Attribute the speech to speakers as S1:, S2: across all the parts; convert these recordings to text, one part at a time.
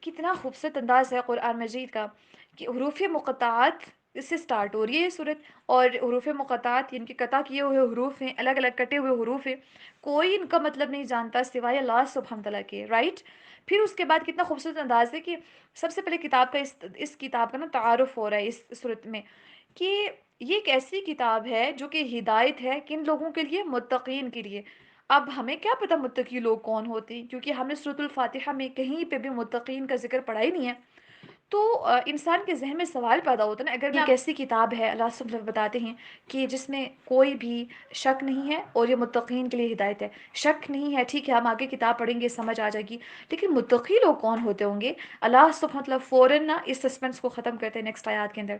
S1: کتنا خوبصورت انداز ہے قرآن مجید کا کہ حروف مقطعات اس سے سٹارٹ ہو رہی ہے یہ صورت، اور حروف مقطعات یعنی کہ قطع کیے ہوئے حروف ہیں، الگ الگ کٹے ہوئے حروف ہیں، کوئی ان کا مطلب نہیں جانتا سوائے اللہ سبحانہ تعالیٰ کے، رائٹ؟ پھر اس کے بعد کتنا خوبصورت انداز ہے کہ سب سے پہلے کتاب کا اس کتاب کا نا تعارف ہو رہا ہے اس صورت میں، کہ یہ ایک ایسی کتاب ہے جو کہ ہدایت ہے کن لوگوں کے لیے؟ متقین کے لیے۔ اب ہمیں کیا پتا متقی لوگ کون ہوتے ہیں، کیونکہ ہم نے سورۃ الفاتحہ میں کہیں پہ بھی متقین کا ذکر پڑھا ہی نہیں ہے۔ تو انسان کے ذہن میں سوال پیدا ہوتا ہے نا، اگر ایک ایسی کتاب ہے اللہ سب بتاتے ہیں کہ جس میں کوئی بھی شک نہیں ہے اور یہ متقین کے لیے ہدایت ہے، شک نہیں ہے، ٹھیک ہے ہم آگے کتاب پڑھیں گے سمجھ آ جائے گی، لیکن متقی لوگ کون ہوتے ہوں گے؟ اللہ سب مطلب فوراً نا اس سسپینس کو ختم کرتے ہیں نیکسٹ آیات کے اندر،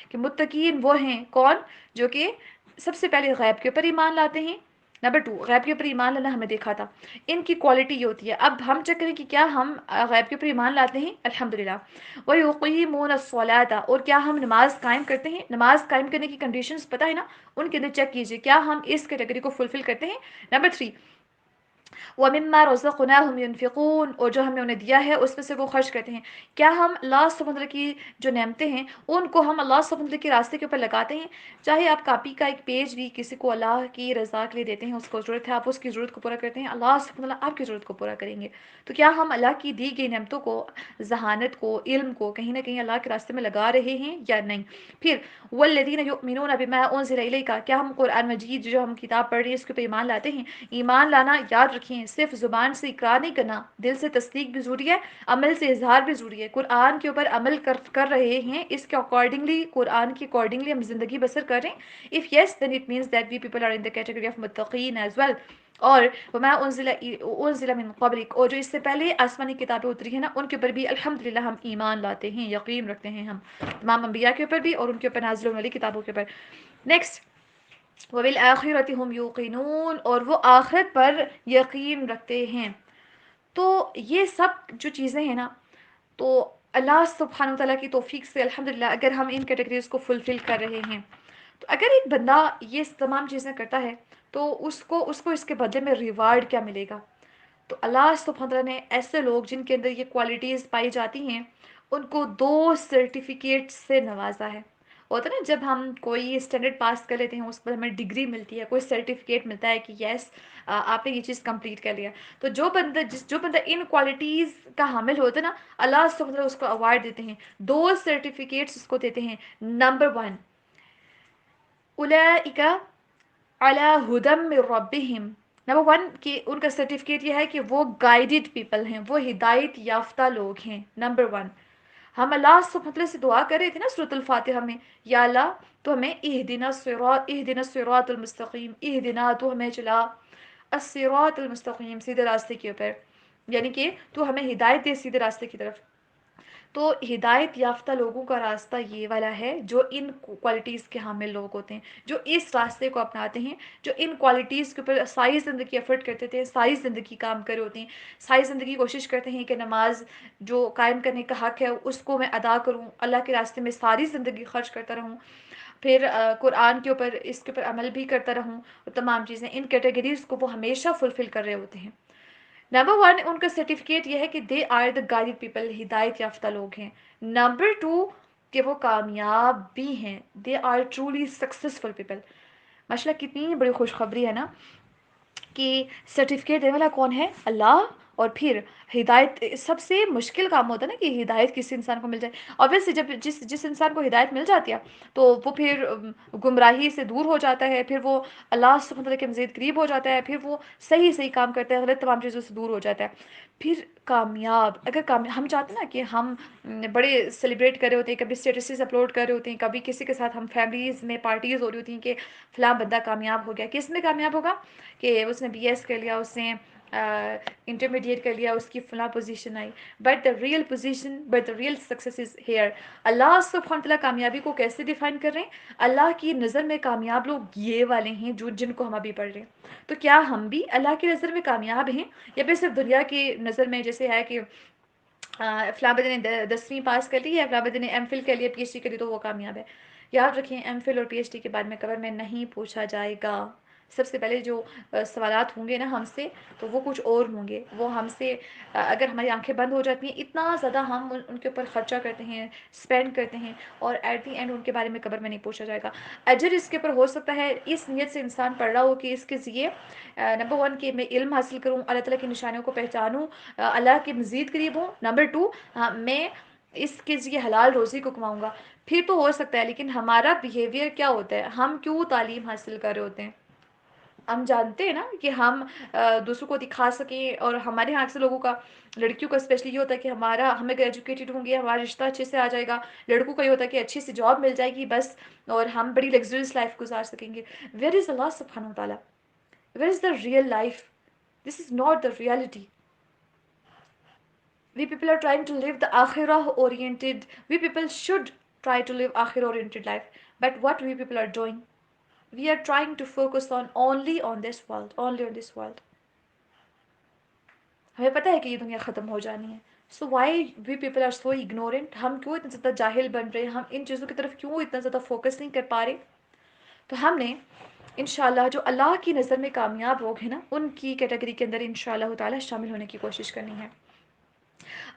S1: کہ متقین وہ ہیں کون؟ جو کہ سب سے پہلے غیب کے اوپر ایمان لاتے ہیں۔ نمبر 2، غیب کے اوپر ایمان لانا ہمیں دیکھا تھا، ان کی کوالٹی یہ ہوتی ہے۔ اب ہم چیک کریں کہ کیا ہم غیب کے اوپر ایمان لاتے ہیں؟ الحمدللہ۔ وَيُقِيمُونَ الصَّلَاةَ، اور کیا ہم نماز قائم کرتے ہیں؟ نماز قائم کرنے کی کنڈیشنز پتہ ہے نا، ان کے اندر چیک کیجئے کیا ہم اس کیٹیگری کو فلفل کرتے ہیں۔ نمبر 3، وَمِمَّا رَزَقْنَاهُمْ يُنْفِقُونَ، اور جو ہم نے انہیں دیا ہے اس میں سے وہ خرچ کرتے ہیں۔ کیا ہم اللہ سبحانہ وتعالیٰ کی جو نعمتیں ہیں ان کو ہم اللہ سبحانہ وتعالیٰ کے راستے کے اوپر لگاتے ہیں؟ چاہے آپ کاپی کا ایک پیج بھی کسی کو اللہ کی رضا کے لیے دیتے ہیں، اس کو ضرورت ہے، آپ اس کی ضرورت کو پورا کرتے ہیں، اللہ سبحانہ وتعالیٰ آپ کی ضرورت کو پورا کریں گے۔ تو کیا ہم اللہ کی دی گئی نعمتوں کو، ذہانت کو، علم کو کہیں نہ کہیں اللہ کے راستے میں لگا رہے ہیں یا نہیں؟ پھر والذین یؤمنون بما انزل الیک، کیا ہم قرآن مجید جو ہم کتاب پڑھ رہے ہیں اس کے اوپر ایمان لاتے ہیں؟ ایمان لانا یاد رکھیں صرف زبان سے اقرار نہیں کرنا، دل سے تصدیق بھی ضروری ہے، عمل سے اظہار بھی ضروری ہے۔ قرآن کے اوپر عمل کر رہے ہیں، اس کے اکارڈنگلی، قرآن کے اکارڈنگلی ہم زندگی بسر کر رہے ہیں۔ if yes then it means that we people are in the category of متقین as well۔ اور وما انزل من قبلک، اور جو اس سے پہلے آسمانی کتابیں اتری ہیں نا ان کے اوپر بھی الحمدللہ ہم ایمان لاتے ہیں، یقین رکھتے ہیں ہم تمام انبیاء کے اوپر بھی اور ان کے اوپر نازل ہونے والی کتابوں کے اوپر۔ نیکسٹ، وَبِالْآخِرَةِ هُمْ يُوقِنُونَ، اور وہ آخرت پر یقین رکھتے ہیں۔ تو یہ سب جو چیزیں ہیں نا، تو اللہ سبحانہ وتعالیٰ کی توفیق سے الحمدللہ اگر ہم ان کیٹیگریز کو فلفل کر رہے ہیں، تو اگر ایک بندہ یہ تمام چیزیں کرتا ہے تو اس کو اس کے بدلے میں ریوارڈ کیا ملے گا؟ تو اللہ سبحانہ وتعالیٰ نے ایسے لوگ جن کے اندر یہ کوالٹیز پائی جاتی ہیں ان کو 2 سرٹیفکیٹ سے نوازا ہے۔ ہوتا ہے نا جب ہم کوئی اسٹینڈرڈ پاس کر لیتے ہیں اس پر ہمیں ڈگری ملتی ہے، کوئی سرٹیفکیٹ ملتا ہے کہ یس آپ نے یہ چیز کمپلیٹ کر لیا، تو جو بندہ ان کوالٹیز کا حامل ہوتا ہے نا، اللہ سبحانہ وتعالیٰ اس کو اوارڈ دیتے ہیں، 2 سرٹیفکیٹس اس کو دیتے ہیں۔ نمبر 1، اولئک علی ہدی من ربہم، نمبر 1 کہ ان کا سرٹیفکیٹ یہ ہے کہ وہ گائیڈڈ پیپل ہیں، وہ ہدایت یافتہ لوگ ہیں۔ نمبر 1، ہم اللہ سبحانہ وتعالیٰ سے دعا کر رہے تھے نا سورۃ الفاتحہ میں، یا اللہ تو ہمیں اہدنا الصراط المستقیم، اہدنا تو ہمیں چلا الصراط المستقیم، سیدھے راستے کے اوپر، یعنی کہ تو ہمیں ہدایت دے سیدھے راستے کی طرف۔ تو ہدایت یافتہ لوگوں کا راستہ یہ والا ہے جو ان کوالٹیز کے حامل لوگ ہوتے ہیں، جو اس راستے کو اپناتے ہیں، جو ان کوالٹیز کے اوپر ساری زندگی ایفرٹ کرتے تھے، ساری زندگی کام کرے ہوتے ہیں، ساری زندگی کوشش کرتے ہیں کہ نماز جو قائم کرنے کا حق ہے اس کو میں ادا کروں، اللہ کے راستے میں ساری زندگی خرچ کرتا رہوں، پھر قرآن کے اوپر اس کے اوپر عمل بھی کرتا رہوں، تمام چیزیں ان کیٹیگریز کو وہ ہمیشہ فلفل کر رہے ہوتے ہیں۔ نمبر 1 ان کا سرٹیفکیٹ یہ ہے کہ they are the guide people, ہدایت یافتہ لوگ ہیں۔ نمبر 2 کہ وہ کامیاب بھی ہیں، they are truly successful people. ماشاءاللہ کتنی بڑی خوشخبری ہے نا کہ سرٹیفکیٹ دینے والا کون ہے؟ اللہ، اور پھر ہدایت سب سے مشکل کام ہوتا ہے نا کہ ہدایت کسی انسان کو مل جائے، obviously جب جس انسان کو ہدایت مل جاتی ہے تو وہ پھر گمراہی سے دور ہو جاتا ہے، پھر وہ اللہ سبحانہ وتعالیٰ کے مزید قریب ہو جاتا ہے، پھر وہ صحیح کام کرتا ہے، غلط تمام چیزوں سے دور ہو جاتا ہے، پھر کامیاب۔ اگر ہم چاہتے ہیں نا کہ ہم بڑے سیلیبریٹ کر رہے ہوتے ہیں، کبھی اسٹیٹسز اپلوڈ کر رہے ہوتے ہیں، کبھی کسی کے ساتھ ہم فیملیز میں پارٹیز ہو رہی ہوتی ہیں کہ فلاں بندہ کامیاب ہو گیا، کس میں کامیاب ہوگا؟ کہ اس نے BS کر لیا، اس نے انٹرمیڈیٹ کر لیا، اس کی فلاں پوزیشن آئی، but the real success is here. اللہ سبحانہ وتعالیٰ کامیابی کو کیسے ڈیفائن کر رہے ہیں؟ اللہ کی نظر میں کامیاب لوگ یہ والے ہیں جن کو ہم ابھی پڑھ رہے ہیں۔ تو کیا ہم بھی اللہ کی نظر میں کامیاب ہیں، یا پھر صرف دنیا کی نظر میں جیسے ہے کہ فلاں بندے نے 10ویں پاس کر لی ہے، فلاں بندے نے MPhil کر لیا، PhD کر لی تو وہ کامیاب ہے؟ یاد رکھیں MPhil اور PhD کے بعد میں کبر میں نہیں پوچھا جائے گا، سب سے پہلے جو سوالات ہوں گے نا ہم سے، تو وہ کچھ اور ہوں گے. وہ ہم سے اگر ہماری آنکھیں بند ہو جاتی ہیں، اتنا زیادہ ہم ان کے اوپر خرچہ کرتے ہیں، اسپینڈ کرتے ہیں، اور ایٹ دی اینڈ ان کے بارے میں قبر میں نہیں پوچھا جائے گا. اجر اس کے اوپر ہو سکتا ہے اس نیت سے انسان پڑھ رہا ہو کہ اس کے ذریعے نمبر 1 کہ میں علم حاصل کروں، اللہ تعالیٰ کی نشانیوں کو پہچانوں، اللہ کے مزید قریب ہوں. نمبر 2 میں اس کے ذریعے حلال روزی کو کماؤں گا. پھر تو ہو سکتا ہے، لیکن ہمارا بیہیویئر کیا ہوتا ہے؟ ہم کیوں تعلیم حاصل کر رہے ہوتے ہیں؟ ہم جانتے ہیں نا کہ ہم دوسروں کو دکھا سکیں. اور ہمارے یہاں اکثر لوگوں کا، لڑکیوں کا اسپیشلی یہ ہوتا ہے کہ ہم اگر ایجوکیٹڈ ہوں گے ہمارا رشتہ اچھے سے آ جائے گا. لڑکوں کا یہ ہوتا ہے کہ اچھی سی جاب مل جائے گی بس، اور ہم بڑی لگژریس لائف گزار سکیں گے. ویئر از اللہ سبحانہ وتعالیٰ؟ Where is the real life? This is not the reality. We people are trying to live the akhirah oriented. We people should try to live akhirah oriented life. But what we people are doing? We are trying to focus on only on this world, only on this world. ہمیں پتہ ہے کہ یہ دنیا ختم ہو جانی ہے. So why we people are so ignorant? ہم کیوں اتنا زیادہ جاہل بن رہے ہیں؟ ہم ان چیزوں کی طرف کیوں اتنا زیادہ فوکس نہیں کر پا رہے؟ تو ہم نے انشاءاللہ جو اللہ کی نظر میں کامیاب لوگ ہیں نا، ان کی کیٹیگری کے اندر انشاءاللہ تعالی شامل ہونے کی کوشش کرنی ہے.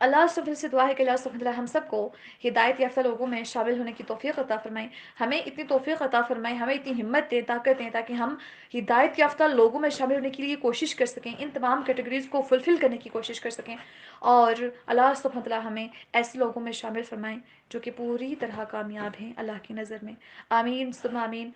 S1: اللہ سبحانہ سے دعا ہے کہ اللہ سبحانہ ہم سب کو ہدایت یافتہ لوگوں میں شامل ہونے کی توفیق عطا فرمائیں. ہمیں اتنی توفیق عطا فرمائیں، ہمیں اتنی ہمت دیں، طاقت دیں، تاکہ ہم ہدایت یافتہ لوگوں میں شامل ہونے کے لیے کوشش کر سکیں، ان تمام کیٹیگریز کو فلفل کرنے کی کوشش کر سکیں. اور اللہ سبحانہ ہمیں ایسے لوگوں میں شامل فرمائیں جو کہ پوری طرح کامیاب ہیں اللہ کی نظر میں. آمین ثم آمین.